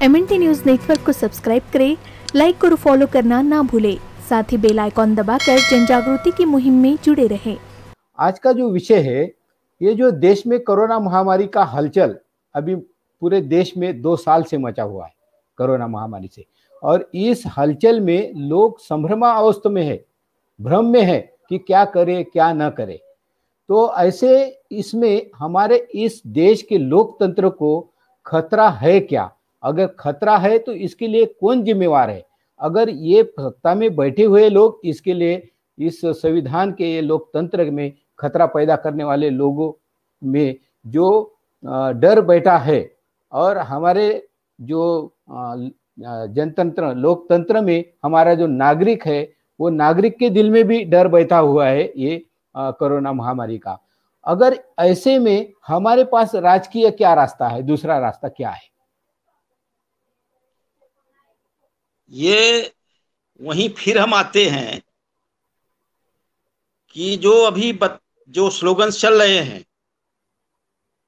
MNT news network को subscribe करें, like और फॉलो करना ना भूलें। साथ ही बेल आइकॉन दबाकर जन जागृति की मुहिम में जुड़े रहें। आज का जो विषय है, ये जो देश में कोरोना महामारी का हलचल अभी पूरे देश में 2 साल से मचा हुआ है कोरोना महामारी से, और इस हलचल में लोग संभ्रमावस्था में है, भ्रम में है कि क्या करे क्या न करे। तो ऐसे इसमें हमारे इस देश के लोकतंत्र को खतरा है क्या? अगर खतरा है तो इसके लिए कौन जिम्मेवार है? अगर ये सत्ता में बैठे हुए लोग इसके लिए, इस संविधान के ये लोकतंत्र में खतरा पैदा करने वाले लोगों में जो डर बैठा है, और हमारे जो जनतंत्र लोकतंत्र में हमारा जो नागरिक है, वो नागरिक के दिल में भी डर बैठा हुआ है ये कोरोना महामारी का। अगर ऐसे में हमारे पास राजकीय क्या रास्ता है, दूसरा रास्ता क्या है? ये वहीं फिर हम आते हैं कि जो अभी जो स्लोगन चल रहे हैं,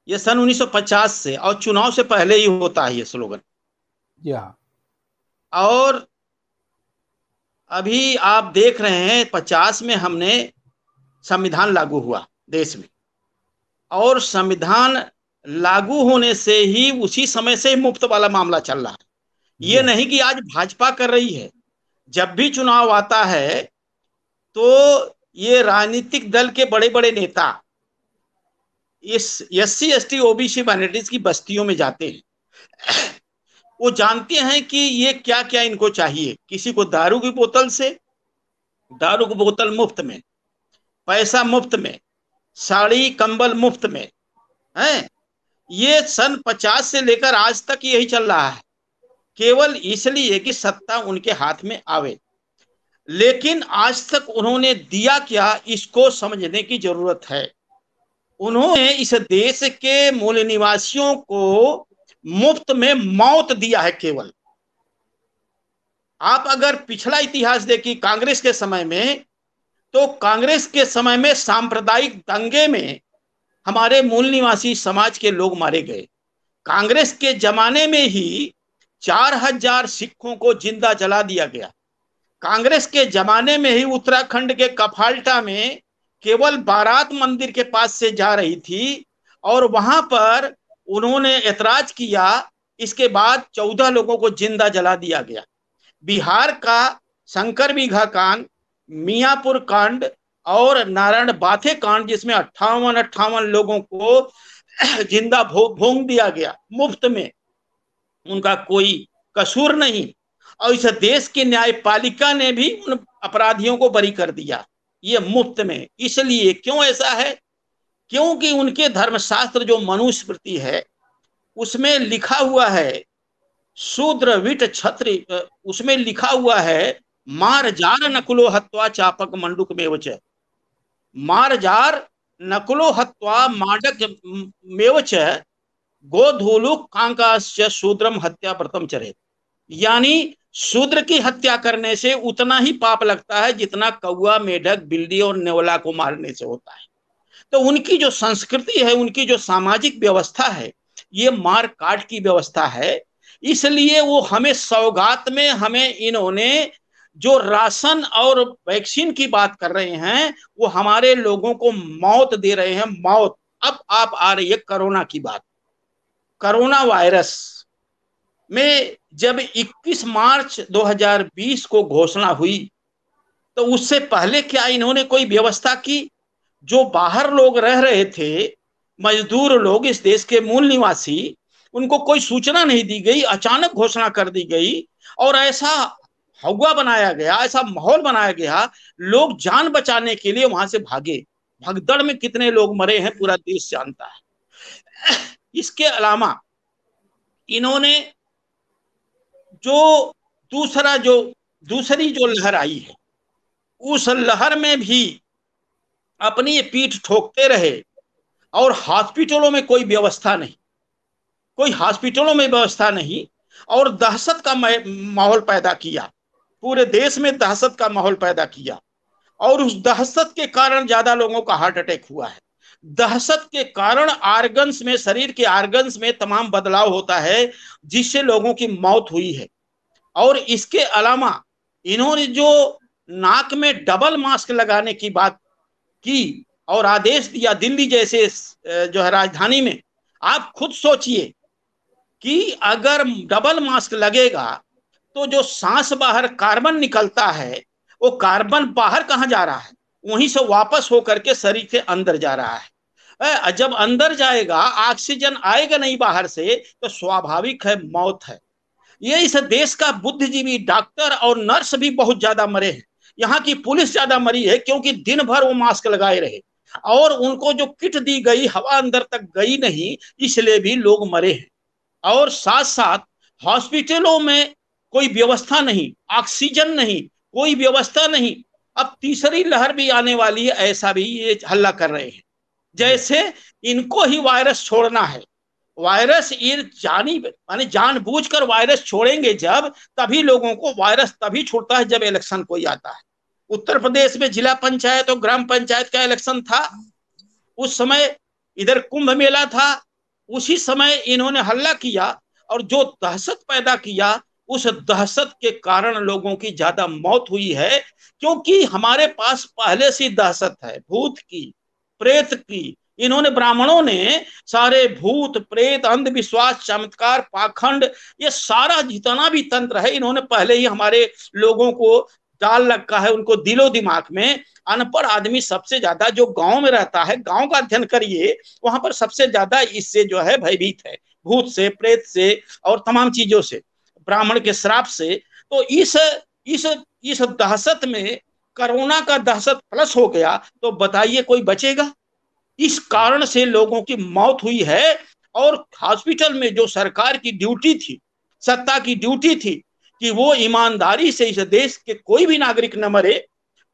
ये सन 1950 से और चुनाव से पहले ही होता है ये स्लोगन। जी हाँ। और अभी आप देख रहे हैं 50 में हमने संविधान लागू हुआ देश में, और संविधान लागू होने से ही उसी समय से मुफ्त वाला मामला चल रहा है। ये नहीं कि आज भाजपा कर रही है। जब भी चुनाव आता है तो ये राजनीतिक दल के बड़े बड़े नेता इस SC ST OBC माइनॉरिटीज की बस्तियों में जाते हैं। वो जानते हैं कि ये क्या क्या इनको चाहिए। किसी को दारू की बोतल से, दारू की बोतल मुफ्त में, पैसा मुफ्त में, साड़ी कंबल मुफ्त में है। ये सन 50 से लेकर आज तक यही चल रहा है, केवल इसलिए कि सत्ता उनके हाथ में आवे। लेकिन आज तक उन्होंने दिया क्या, इसको समझने की जरूरत है। उन्होंने इस देश के मूल निवासियों को मुफ्त में मौत दिया है केवल। आप अगर पिछला इतिहास देखिए कांग्रेस के समय में, तो कांग्रेस के समय में सांप्रदायिक दंगे में हमारे मूल निवासी समाज के लोग मारे गए। कांग्रेस के जमाने में ही 4000 सिखों को जिंदा जला दिया गया। कांग्रेस के जमाने में ही उत्तराखंड के कफाल्टा में केवल बारात मंदिर के पास से जा रही थी और वहां पर उन्होंने ऐतराज किया। इसके बाद 14 लोगों को जिंदा जला दिया गया। बिहार का शंकर बीघा कांड, मियापुर कांड और नारायण बाथे कांड, जिसमें 58 लोगों को जिंदा भून दिया गया मुफ्त में, उनका कोई कसूर नहीं। और इस देश की न्यायपालिका ने भी उन अपराधियों को बरी कर दिया, ये मुफ्त में। इसलिए क्यों ऐसा है? क्योंकि उनके धर्मशास्त्र जो मनुस्मृति है उसमें लिखा हुआ है शूद्र विट क्षत्रिय, उसमें लिखा हुआ है मार जार नकुलो हत्वा चापक मंडुक मेवच। मार जार नकुलो हत्वा माडक मेवच गोधूलु कांकाश्च शूद्रम हत्या व्रतम चरे। यानी शूद्र की हत्या करने से उतना ही पाप लगता है जितना कौआ, मेढक, बिल्ली और नेवला को मारने से होता है। तो उनकी जो संस्कृति है, उनकी जो सामाजिक व्यवस्था है, ये मार काट की व्यवस्था है। इसलिए वो हमें सौगात में, हमें इन्होंने जो राशन और वैक्सीन की बात कर रहे हैं, वो हमारे लोगों को मौत दे रहे हैं, मौत। अब आप आ रही है कोरोना की बात। कोरोना वायरस में जब 21 मार्च 2020 को घोषणा हुई, तो उससे पहले क्या इन्होंने कोई व्यवस्था की? जो बाहर लोग रह रहे थे, मजदूर लोग, इस देश के मूल निवासी, उनको कोई सूचना नहीं दी गई, अचानक घोषणा कर दी गई और ऐसा हवा बनाया गया, ऐसा माहौल बनाया गया, लोग जान बचाने के लिए वहां से भागे। भगदड़ में कितने लोग मरे हैं पूरा देश जानता है। इसके अलावा इन्होंने जो दूसरी जो लहर आई है, उस लहर में भी अपनी पीठ ठोकते रहे और हॉस्पिटलों में कोई व्यवस्था नहीं, कोई हॉस्पिटलों में व्यवस्था नहीं, और दहशत का माहौल पैदा किया, पूरे देश में दहशत का माहौल पैदा किया। और उस दहशत के कारण ज्यादा लोगों का हार्ट अटैक हुआ है। दहशत के कारण आर्गन्स में, शरीर के आर्गन्स में तमाम बदलाव होता है, जिससे लोगों की मौत हुई है। और इसके अलावा इन्होंने जो नाक में डबल मास्क लगाने की बात की और आदेश दिया दिल्ली जैसे जो है राजधानी में, आप खुद सोचिए कि अगर डबल मास्क लगेगा तो जो सांस बाहर कार्बन निकलता है, वो कार्बन बाहर कहाँ जा रहा है, वहीं से वापस होकर के शरीर के अंदर जा रहा है। जब अंदर जाएगा, ऑक्सीजन आएगा नहीं बाहर से, तो स्वाभाविक है मौत है। ये इस देश का बुद्धिजीवी डॉक्टर और नर्स भी बहुत ज्यादा मरे हैं। यहाँ की पुलिस ज्यादा मरी है क्योंकि दिन भर वो मास्क लगाए रहे और उनको जो किट दी गई हवा अंदर तक गई नहीं, इसलिए भी लोग मरे हैं। और साथ साथ हॉस्पिटलों में कोई व्यवस्था नहीं, ऑक्सीजन नहीं, कोई व्यवस्था नहीं। अब तीसरी लहर भी आने वाली है, ऐसा भी ये हल्ला कर रहे हैं जैसे इनको ही वायरस छोड़ना है। वायरस ये जानी माने जानबूझकर वायरस छोड़ेंगे जब, तभी लोगों को वायरस तभी छूटता है जब इलेक्शन कोई आता है। उत्तर प्रदेश में जिला पंचायत और ग्राम पंचायत का इलेक्शन था, उस समय इधर कुंभ मेला था, उसी समय इन्होंने हल्ला किया और जो दहशत पैदा किया, उस दहशत के कारण लोगों की ज्यादा मौत हुई है। क्योंकि हमारे पास पहले से दहशत है भूत की, प्रेत की। इन्होंने, ब्राह्मणों ने सारे भूत प्रेत, अंधविश्वास, चमत्कार, पाखंड, ये सारा जितना भी तंत्र है इन्होंने पहले ही हमारे लोगों को डाल रखा है, उनको दिलो दिमाग में। अनपढ़ आदमी सबसे ज्यादा जो गांव में रहता है, गांव का अध्ययन करिए, वहां पर सबसे ज्यादा इससे जो है भयभीत है, भूत से, प्रेत से और तमाम चीजों से, ब्राह्मण के श्राप से। तो इस दहशत में कोरोना का दहशत प्लस हो गया तो बताइए कोई बचेगा? इस कारण से लोगों की मौत हुई है। और हॉस्पिटल में जो सरकार की ड्यूटी थी, सत्ता की ड्यूटी थी कि वो ईमानदारी से इस देश के कोई भी नागरिक न मरे,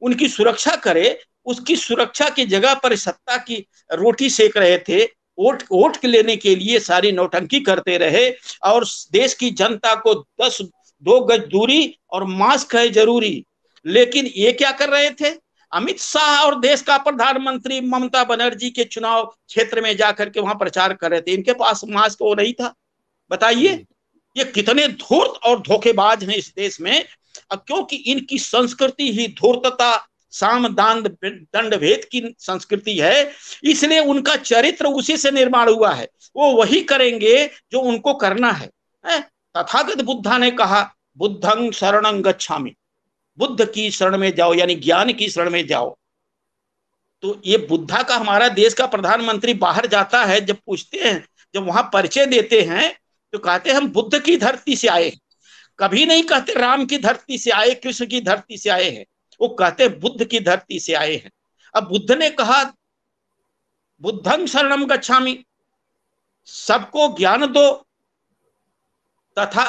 उनकी सुरक्षा करे, उसकी सुरक्षा की जगह पर सत्ता की रोटी सेक रहे थे। वोट लेने के लिए सारी नौटंकी करते रहे और देश की जनता को 2 गज दूरी और मास्क है जरूरी। लेकिन ये क्या कर रहे थे? अमित शाह और देश का प्रधानमंत्री ममता बनर्जी के चुनाव क्षेत्र में जाकर के वहां प्रचार कर रहे थे, इनके पास मास्क वो नहीं था। बताइए ये कितने धूर्त और धोखेबाज हैं इस देश में। क्योंकि इनकी संस्कृति ही धूर्तता, साम दान दंड भेद की संस्कृति है, इसलिए उनका चरित्र उसी से निर्माण हुआ है। वो वही करेंगे जो उनको करना है। तथागत बुद्धा ने कहा, बुद्धं शरणं गच्छामि, बुद्ध की शरण में जाओ, यानी ज्ञान की शरण में जाओ। तो ये बुद्धा का, हमारा देश का प्रधानमंत्री बाहर जाता है, जब पूछते हैं, जब वहां परिचय देते हैं तो कहते हैं हम बुद्ध की धरती से आए हैं। कभी नहीं कहते राम की धरती से आए, कृष्ण की धरती से आए हैं, वो कहते बुद्ध की धरती से आए हैं। अब बुद्ध ने कहा बुद्धं शरणं गच्छामि, सबको ज्ञान दो, तथा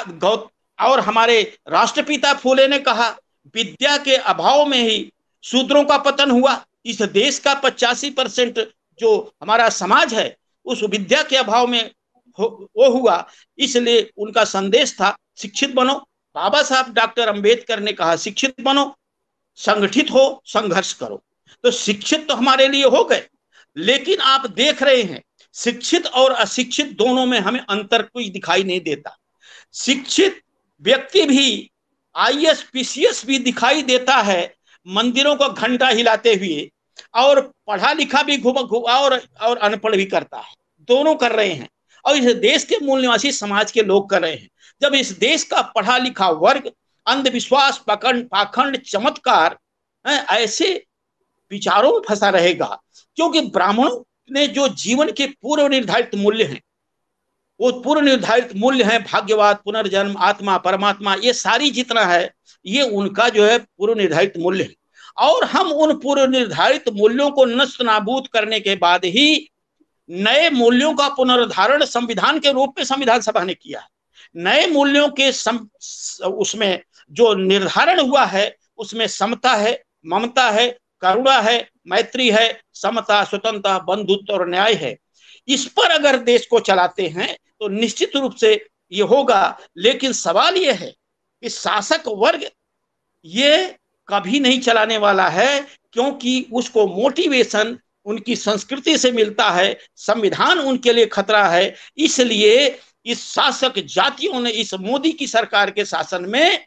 और हमारे राष्ट्रपिता फूले ने कहा विद्या के अभाव में ही शूद्रों का पतन हुआ। इस देश का 85% जो हमारा समाज है उस विद्या के अभाव में वो हुआ, इसलिए उनका संदेश था शिक्षित बनो। बाबा साहब डॉक्टर अंबेडकर ने कहा शिक्षित बनो, संगठित हो, संघर्ष करो। तो शिक्षित तो हमारे लिए हो गए, लेकिन आप देख रहे हैं शिक्षित और अशिक्षित दोनों में हमें अंतर कोई दिखाई नहीं देता। शिक्षित व्यक्ति भी, IAS PCS भी दिखाई देता है मंदिरों को घंटा हिलाते हुए, और पढ़ा लिखा भी और अनपढ़ भी करता है, दोनों कर रहे हैं। और इस देश के मूल निवासी समाज के लोग कर रहे हैं। जब इस देश का पढ़ा लिखा वर्ग अंधविश्वास, पाखंड, चमत्कार ऐसे विचारों में फंसा रहेगा, क्योंकि ब्राह्मणों ने जो जीवन के पूर्व निर्धारित मूल्य हैं, वो पूर्व निर्धारित मूल्य हैं, भाग्यवाद, पुनर्जन्म, आत्मा, परमात्मा, ये सारी जितना है ये उनका जो है पूर्व निर्धारित मूल्य है। और हम उन पूर्व निर्धारित मूल्यों को नष्ट नाबूद करने के बाद ही नए मूल्यों का पुनर्धारण संविधान के रूप में संविधान सभा ने किया है। नए मूल्यों के उसमें जो निर्धारण हुआ है उसमें समता है, ममता है, करुणा है, मैत्री है, समता, स्वतंत्रता, बंधुत्व और न्याय है। इस पर अगर देश को चलाते हैं तो निश्चित रूप से ये होगा। लेकिन सवाल ये है कि शासक वर्ग ये कभी नहीं चलाने वाला है, क्योंकि उसको मोटिवेशन उनकी संस्कृति से मिलता है, संविधान उनके लिए खतरा है। इसलिए इस शासक जातियों ने इस मोदी की सरकार के शासन में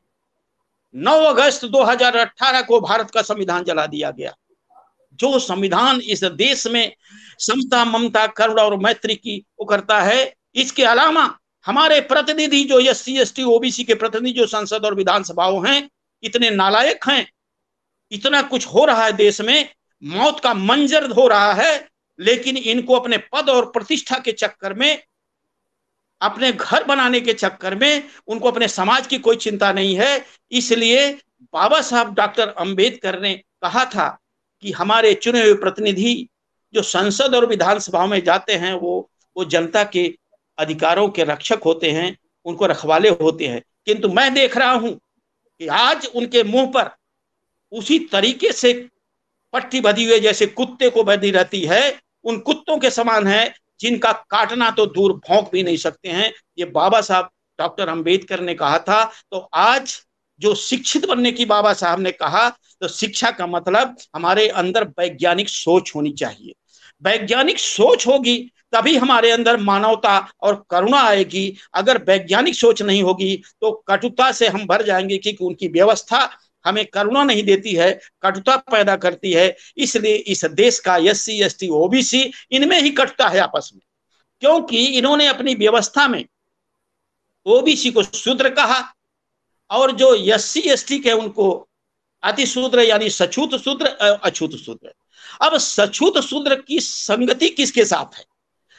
9 अगस्त 2018 को भारत का संविधान जला दिया गया। जो संविधान इस देश में समता, ममता, करुणा और मैत्री की वो करता है। इसके अलावा हमारे प्रतिनिधि जो SC ST OBC के प्रतिनिधि जो संसद और विधानसभाओं हैं, इतने नालायक हैं, इतना कुछ हो रहा है देश में, मौत का मंजर हो रहा है, लेकिन इनको अपने पद और प्रतिष्ठा के चक्कर में, अपने घर बनाने के चक्कर में, उनको अपने समाज की कोई चिंता नहीं है। इसलिए बाबा साहब डॉक्टर अंबेडकर ने कहा था कि हमारे चुने हुए प्रतिनिधि जो संसद और विधानसभा में जाते हैं वो जनता के अधिकारों के रक्षक होते हैं, उनको रखवाले होते हैं। किंतु मैं देख रहा हूं कि आज उनके मुंह पर उसी तरीके से पट्टी बंधी हुई जैसे कुत्ते को बंधी रहती है, उन कुत्तों के समान है जिनका काटना तो दूर भौंक भी नहीं सकते हैं। ये बाबा साहब डॉक्टर अंबेडकर ने कहा था। तो आज जो शिक्षित बनने की बाबा साहब ने कहा, तो शिक्षा का मतलब हमारे अंदर वैज्ञानिक सोच होनी चाहिए। वैज्ञानिक सोच होगी तभी हमारे अंदर मानवता और करुणा आएगी। अगर वैज्ञानिक सोच नहीं होगी तो कटुता से हम भर जाएंगे, क्योंकि उनकी व्यवस्था हमें करुणा नहीं देती है, कटुता पैदा करती है। इसलिए इस देश का SC ST OBC इनमें ही कटता है आपस में, क्योंकि इन्होंने अपनी व्यवस्था में OBC को शूद्र कहा और जो SC ST के उनको अतिशूद्र यानी सछूत शूद्र, अछूत शूद्र। अब सछूत शूद्र की संगति किसके साथ है?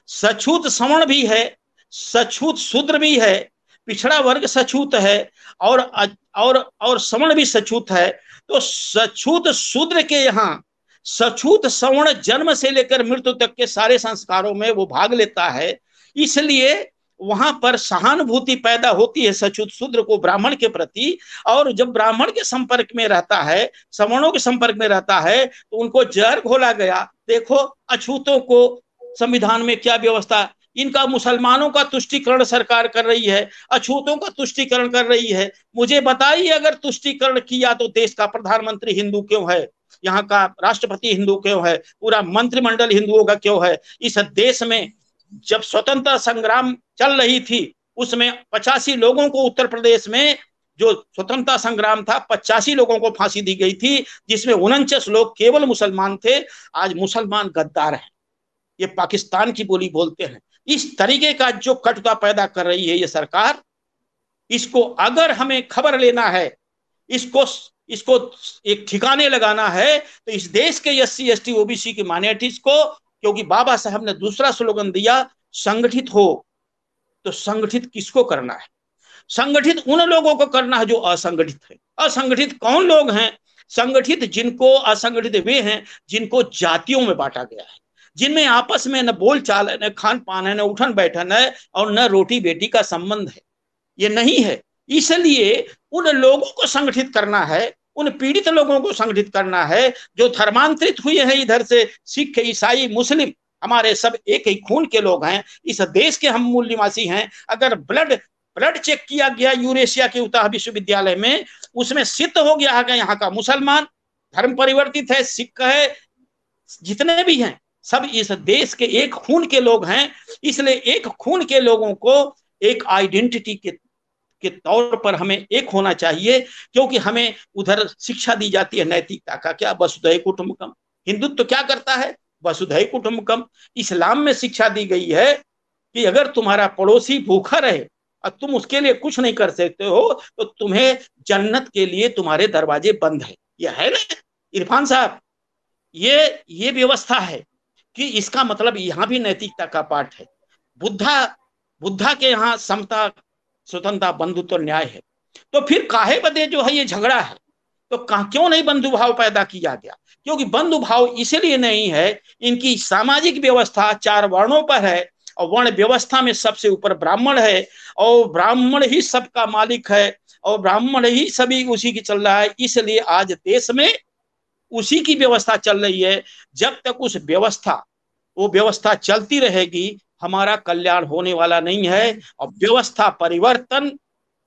सछूत सवर्ण भी है, सछूत शूद्र भी है, पिछड़ा वर्ग सछूत है और सवर्ण भी सछूत है। तो सछूत शूद्र के यहाँ सछूत सवर्ण जन्म से लेकर मृत्यु तक के सारे संस्कारों में वो भाग लेता है। इसलिए वहां पर सहानुभूति पैदा होती है सछूत शूद्र को ब्राह्मण के प्रति। और जब ब्राह्मण के संपर्क में रहता है, सवर्णों के संपर्क में रहता है, तो उनको जहर घोला गया। देखो अछूतों को संविधान में क्या व्यवस्था, इनका मुसलमानों का तुष्टीकरण सरकार कर रही है, अछूतों का तुष्टीकरण कर रही है। मुझे बताइए, अगर तुष्टीकरण किया तो देश का प्रधानमंत्री हिंदू क्यों है, यहाँ का राष्ट्रपति हिंदू क्यों है, पूरा मंत्रिमंडल हिंदुओं का क्यों है? इस देश में जब स्वतंत्रता संग्राम चल रही थी, उसमें 85 लोगों को, उत्तर प्रदेश में जो स्वतंत्रता संग्राम था, 85 लोगों को फांसी दी गई थी, जिसमें 49 लोग केवल मुसलमान थे। आज मुसलमान गद्दार हैं, ये पाकिस्तान की बोली बोलते हैं। इस तरीके का जो कटुता पैदा कर रही है ये सरकार, इसको अगर हमें खबर लेना है, इसको एक ठिकाने लगाना है, तो इस देश के SC ST OBC की माइनॉरिटीज को, क्योंकि बाबा साहब ने दूसरा स्लोगन दिया, संगठित हो। तो संगठित किसको करना है? संगठित उन लोगों को करना है जो असंगठित है। असंगठित कौन लोग हैं? संगठित जिनको, असंगठित वे हैं जिनको जातियों में बांटा गया है, जिनमें आपस में न बोल चाल है, न खान पान है, न उठन बैठन है, और न रोटी बेटी का संबंध है। ये नहीं है। इसलिए उन लोगों को संगठित करना है, उन पीड़ित लोगों को संगठित करना है जो धर्मांतरित हुए हैं इधर से। सिख, ईसाई, मुस्लिम हमारे सब एक ही खून के लोग हैं, इस देश के हम मूल निवासी हैं। अगर ब्लड चेक किया गया यूरेशिया के उताह विश्वविद्यालय में, उसमें सिद्ध हो गया है कि यहाँ का मुसलमान धर्म परिवर्तित है, सिख है, जितने भी हैं सब इस देश के एक खून के लोग हैं। इसलिए एक खून के लोगों को एक आइडेंटिटी के तौर पर हमें एक होना चाहिए, क्योंकि हमें उधर शिक्षा दी जाती है नैतिकता का, क्या वसुधैव कुटुंबकम। हिंदुत्व क्या करता है? वसुधैव कुटुंबकम। इस्लाम में शिक्षा दी गई है कि अगर तुम्हारा पड़ोसी भूखा रहे और तुम उसके लिए कुछ नहीं कर सकते हो, तो तुम्हें जन्नत के लिए तुम्हारे दरवाजे बंद है। ये है ना इरफान साहब, ये व्यवस्था है कि इसका मतलब यहाँ भी नैतिकता का पाठ है। बुद्धा के यहाँ समता, स्वतंत्रता, बंधुत्व, न्याय है। तो फिर काहे बदे जो है ये झगड़ा है? तो क्यों नहीं बंधु भाव पैदा किया गया? क्योंकि बंधु भाव इसलिए नहीं है, इनकी सामाजिक व्यवस्था 4 वर्णों पर है, और वर्ण व्यवस्था में सबसे ऊपर ब्राह्मण है, और ब्राह्मण ही सबका मालिक है, और ब्राह्मण ही सभी उसी की चल रहा है। इसलिए आज देश में उसी की व्यवस्था चल रही है। जब तक वो व्यवस्था चलती रहेगी, हमारा कल्याण होने वाला नहीं है। और व्यवस्था परिवर्तन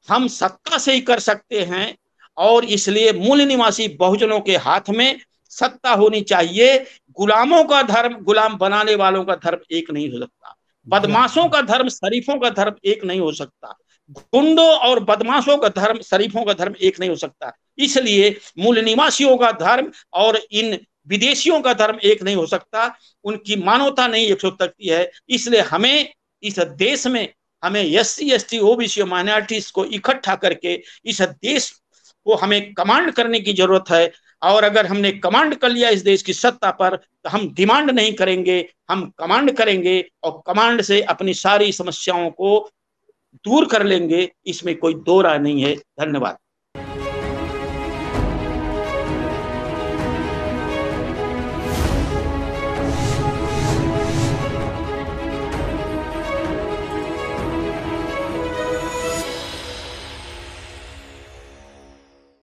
हम सत्ता से ही कर सकते हैं, और इसलिए मूल निवासी बहुजनों के हाथ में सत्ता होनी चाहिए। गुलामों का धर्म गुलाम बनाने वालों का धर्म एक नहीं हो सकता, बदमाशों का धर्म शरीफों का धर्म एक नहीं हो सकता, गुंडों और बदमाशों का धर्म शरीफों का धर्म एक नहीं हो सकता। इसलिए मूल निवासियों का धर्म और इन विदेशियों का धर्म एक नहीं हो सकता, उनकी मानवता नहीं एक हो सकती है। इसलिए हमें इस देश में हमें SC ST OBC और माइनॉरिटीज को इकट्ठा करके इस देश को हमें कमांड करने की जरूरत है। और अगर हमने कमांड कर लिया इस देश की सत्ता पर तो हम डिमांड नहीं करेंगे, हम कमांड करेंगे और कमांड से अपनी सारी समस्याओं को दूर कर लेंगे, इसमें कोई दो राय नहीं है। धन्यवाद।